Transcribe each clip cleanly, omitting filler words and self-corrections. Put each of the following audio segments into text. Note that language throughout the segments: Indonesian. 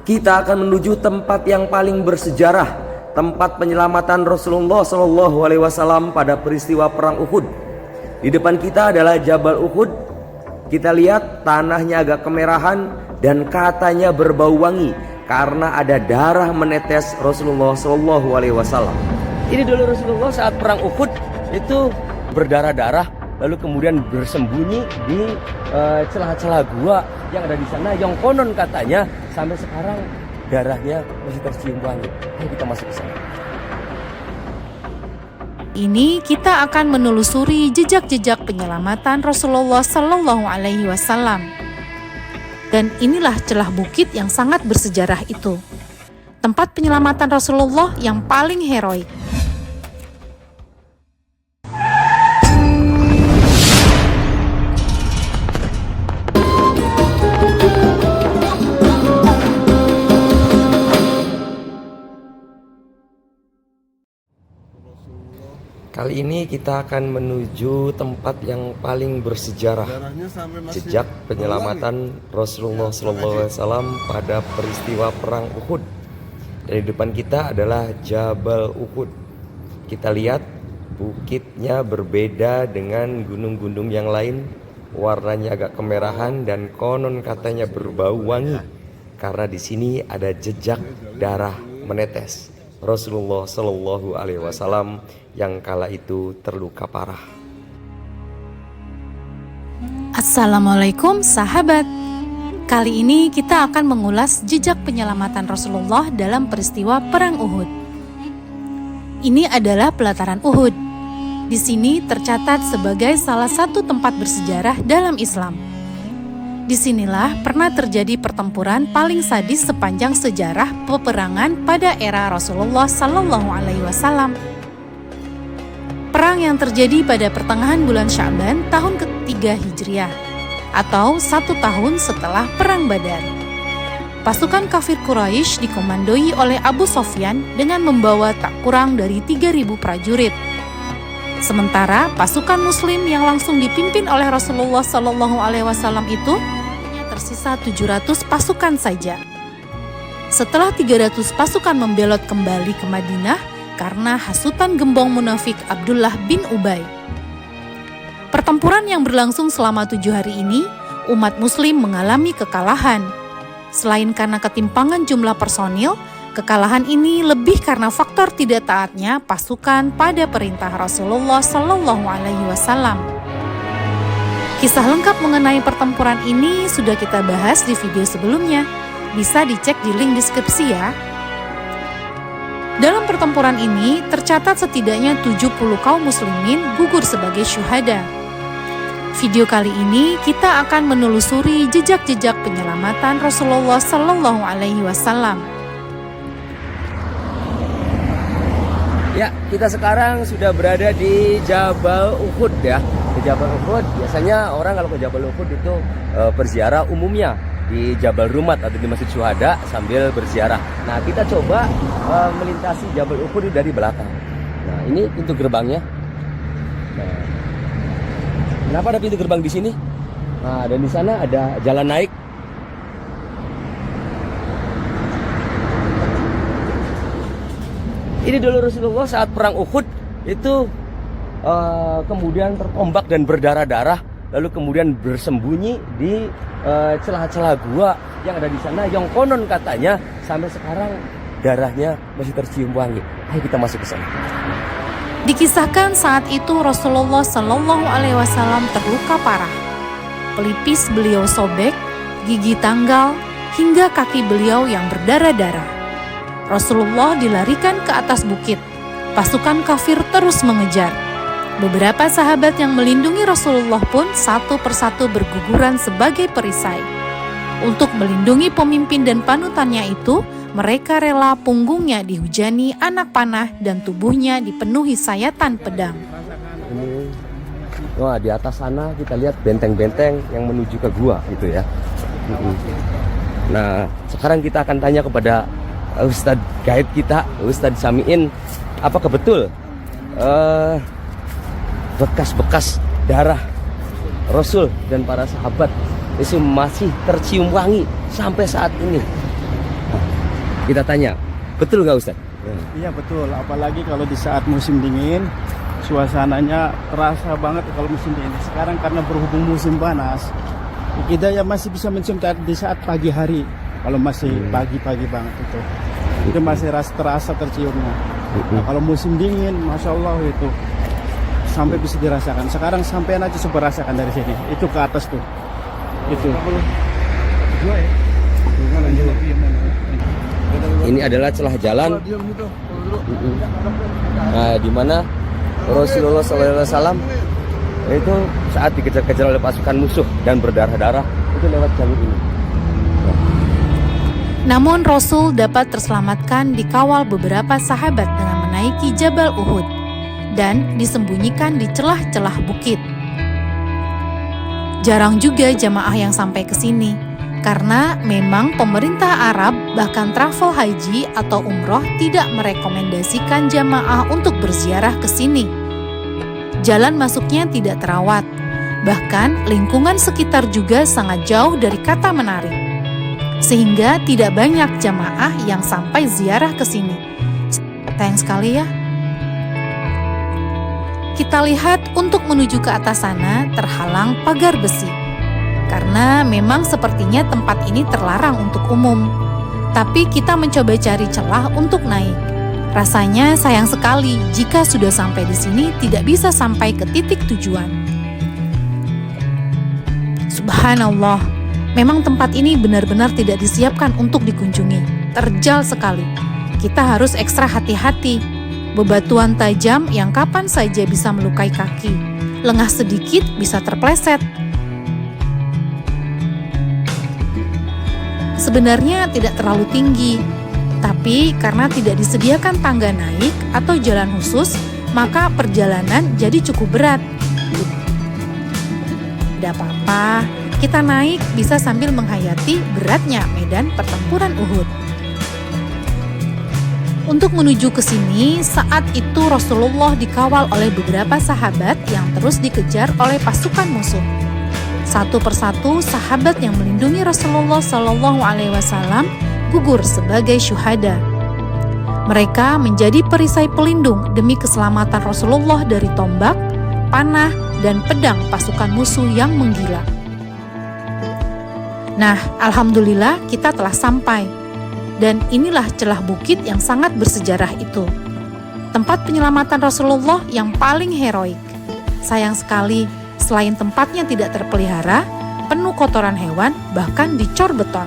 Kita akan menuju tempat yang paling bersejarah, tempat penyelamatan Rasulullah SAW pada peristiwa perang Uhud. Di depan kita adalah Jabal Uhud. Kita lihat tanahnya agak kemerahan dan katanya berbau wangi karena ada darah menetes Rasulullah SAW. Ini dulu Rasulullah saat perang Uhud itu berdarah-darah, lalu kemudian bersembunyi di celah-celah gua yang ada di sana, yang konon katanya sampai sekarang darahnya masih tercium wangi. Ayo kita masuk ke sana. Ini kita akan menelusuri jejak-jejak penyelamatan Rasulullah Sallallahu Alaihi Wasallam. Dan inilah celah bukit yang sangat bersejarah itu. Tempat penyelamatan Rasulullah yang paling heroik. Kali ini kita akan menuju tempat yang paling bersejarah, jejak penyelamatan Rasulullah SAW pada peristiwa perang Uhud. Dan di depan kita adalah Jabal Uhud. Kita lihat bukitnya berbeda dengan gunung-gunung yang lain, warnanya agak kemerahan dan konon katanya berbau wangi karena di sini ada jejak darah menetes Rasulullah Shallallahu Alaihi Wasallam yang kala itu terluka parah. Assalamualaikum sahabat. Kali ini kita akan mengulas jejak penyelamatan Rasulullah dalam peristiwa perang Uhud. Ini adalah pelataran Uhud. Di sini tercatat sebagai salah satu tempat bersejarah dalam Islam. Disinilah pernah terjadi pertempuran paling sadis sepanjang sejarah peperangan pada era Rasulullah Sallallahu Alaihi Wasallam. Perang yang terjadi pada pertengahan bulan Sya'ban tahun ketiga Hijriah, atau 1 tahun setelah Perang Badar. Pasukan kafir Quraisy dikomandoi oleh Abu Sofyan dengan membawa tak kurang dari 3.000 prajurit. Sementara pasukan Muslim yang langsung dipimpin oleh Rasulullah Sallallahu Alaihi Wasallam itu tersisa 700 pasukan saja. Setelah 300 pasukan membelot kembali ke Madinah karena hasutan gembong munafik Abdullah bin Ubay. Pertempuran yang berlangsung selama 7 hari ini, umat Muslim mengalami kekalahan. Selain karena ketimpangan jumlah personil, kekalahan ini lebih karena faktor tidak taatnya pasukan pada perintah Rasulullah Sallallahu Alaihi Wasallam. Kisah lengkap mengenai pertempuran ini sudah kita bahas di video sebelumnya. Bisa dicek di link deskripsi ya. Dalam pertempuran ini tercatat setidaknya 70 kaum muslimin gugur sebagai syuhada. Video kali ini kita akan menelusuri jejak-jejak penyelamatan Rasulullah Sallallahu Alaihi Wasallam. Ya, kita sekarang sudah berada di Jabal Uhud ya. Di Jabal Uhud biasanya orang kalau ke Jabal Uhud itu berziarah umumnya di Jabal Rumat atau di Masjid Syuhada sambil berziarah. Nah, kita coba melintasi Jabal Uhud dari belakang. Nah, ini pintu gerbangnya. Nah, kenapa ada pintu gerbang di sini? Nah, dan di sana ada jalan naik. Ini dulu Rasulullah saat perang Uhud itu kemudian terombak dan berdarah-darah, lalu kemudian bersembunyi di celah-celah gua yang ada di sana, yang konon katanya sampai sekarang darahnya masih tercium wangi. Ayo kita masuk ke sana. Dikisahkan saat itu Rasulullah Sallallahu Alaihi Wasallam terluka parah. Pelipis beliau sobek, gigi tanggal, hingga kaki beliau yang berdarah-darah. Rasulullah dilarikan ke atas bukit. Pasukan kafir terus mengejar. Beberapa sahabat yang melindungi Rasulullah pun satu persatu berguguran sebagai perisai. Untuk melindungi pemimpin dan panutannya itu, mereka rela punggungnya dihujani anak panah dan tubuhnya dipenuhi sayatan pedang. Wah, di atas sana kita lihat benteng-benteng yang menuju ke gua gitu ya. Nah, sekarang kita akan tanya kepada Ustadz guide kita, Ustadz Samiin, apakah betul bekas-bekas darah Rasul dan para sahabat itu masih tercium wangi sampai saat ini? Nah, Kita tanya, betul nggak Ustaz? Iya betul, apalagi kalau di saat musim dingin, suasananya terasa banget kalau musim dingin. Sekarang karena berhubung musim panas, kita ya masih bisa mencium di saat pagi hari. Kalau masih pagi-pagi banget itu masih terasa terciumnya. Nah, kalau musim dingin, masya Allah itu sampai bisa dirasakan. Sekarang sampai aja coba rasakan dari sini. Itu ke atas tuh. Itu. Ini adalah celah jalan, di mana Rasulullah SAW itu saat dikejar-kejar oleh pasukan musuh dan berdarah-darah itu lewat jalur ini. Namun Rasul dapat terselamatkan dikawal beberapa sahabat dengan menaiki Jabal Uhud dan disembunyikan di celah-celah bukit. Jarang juga jamaah yang sampai ke sini, karena memang pemerintah Arab bahkan travel haji atau umroh tidak merekomendasikan jamaah untuk berziarah ke sini. Jalan masuknya tidak terawat, bahkan lingkungan sekitar juga sangat jauh dari kata menarik. Sehingga tidak banyak jamaah yang sampai ziarah ke sini. Sayang sekali ya. Kita lihat untuk menuju ke atas sana terhalang pagar besi. Karena memang sepertinya tempat ini terlarang untuk umum. Tapi kita mencoba cari celah untuk naik. Rasanya sayang sekali jika sudah sampai di sini tidak bisa sampai ke titik tujuan. Subhanallah, memang tempat ini benar-benar tidak disiapkan untuk dikunjungi. Terjal sekali. Kita harus ekstra hati-hati. Bebatuan tajam yang kapan saja bisa melukai kaki. Lengah sedikit bisa terpleset. Sebenarnya tidak terlalu tinggi, tapi karena tidak disediakan tangga naik atau jalan khusus, maka perjalanan jadi cukup berat. Tidak apa-apa, kita naik bisa sambil menghayati beratnya medan pertempuran Uhud. Untuk menuju ke sini, saat itu Rasulullah dikawal oleh beberapa sahabat yang terus dikejar oleh pasukan musuh. Satu persatu sahabat yang melindungi Rasulullah SAW gugur sebagai syuhada. Mereka menjadi perisai pelindung demi keselamatan Rasulullah dari tombak, panah, dan pedang pasukan musuh yang menggila. Nah, alhamdulillah kita telah sampai. Dan inilah celah bukit yang sangat bersejarah itu. Tempat penyelamatan Rasulullah yang paling heroik. Sayang sekali, selain tempatnya tidak terpelihara, penuh kotoran hewan, bahkan dicor beton.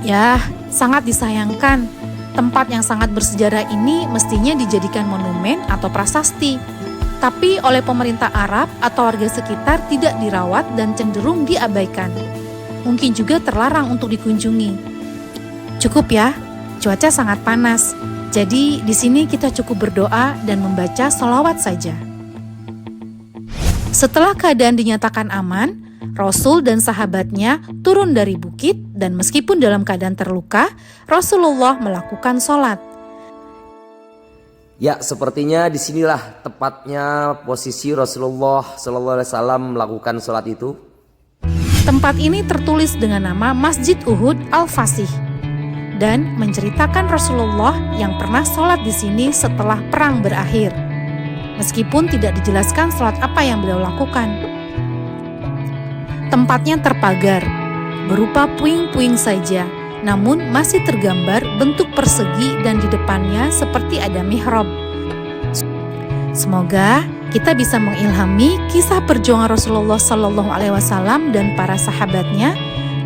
Ya, sangat disayangkan. Tempat yang sangat bersejarah ini mestinya dijadikan monumen atau prasasti. Tapi oleh pemerintah Arab atau warga sekitar tidak dirawat dan cenderung diabaikan. Mungkin juga terlarang untuk dikunjungi. Cukup ya, cuaca sangat panas. Jadi di sini kita cukup berdoa dan membaca sholawat saja. Setelah keadaan dinyatakan aman, Rasul dan sahabatnya turun dari bukit dan meskipun dalam keadaan terluka, Rasulullah melakukan sholat. Ya, sepertinya disinilah tepatnya posisi Rasulullah SAW melakukan sholat itu. Tempat ini tertulis dengan nama Masjid Uhud Al-Fasih dan menceritakan Rasulullah yang pernah sholat di sini setelah perang berakhir. Meskipun tidak dijelaskan sholat apa yang beliau lakukan. Tempatnya terpagar, berupa puing-puing saja, namun masih tergambar bentuk persegi dan di depannya seperti ada mihrab. Semoga kita bisa mengilhami kisah perjuangan Rasulullah SAW dan para sahabatnya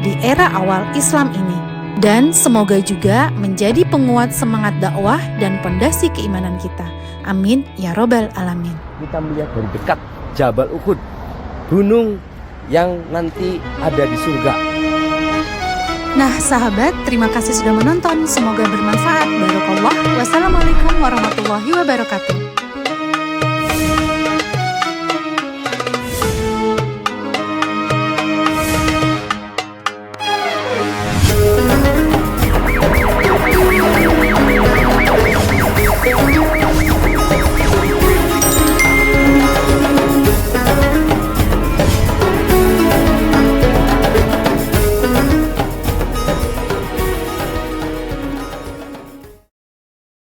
di era awal Islam ini. Dan semoga juga menjadi penguat semangat dakwah dan pondasi keimanan kita. Amin ya robbal alamin. Kita melihat dari dekat Jabal Uhud, gunung yang nanti ada di surga. Nah sahabat, terima kasih sudah menonton. Semoga bermanfaat. Barakallah. Wassalamualaikum warahmatullahi wabarakatuh.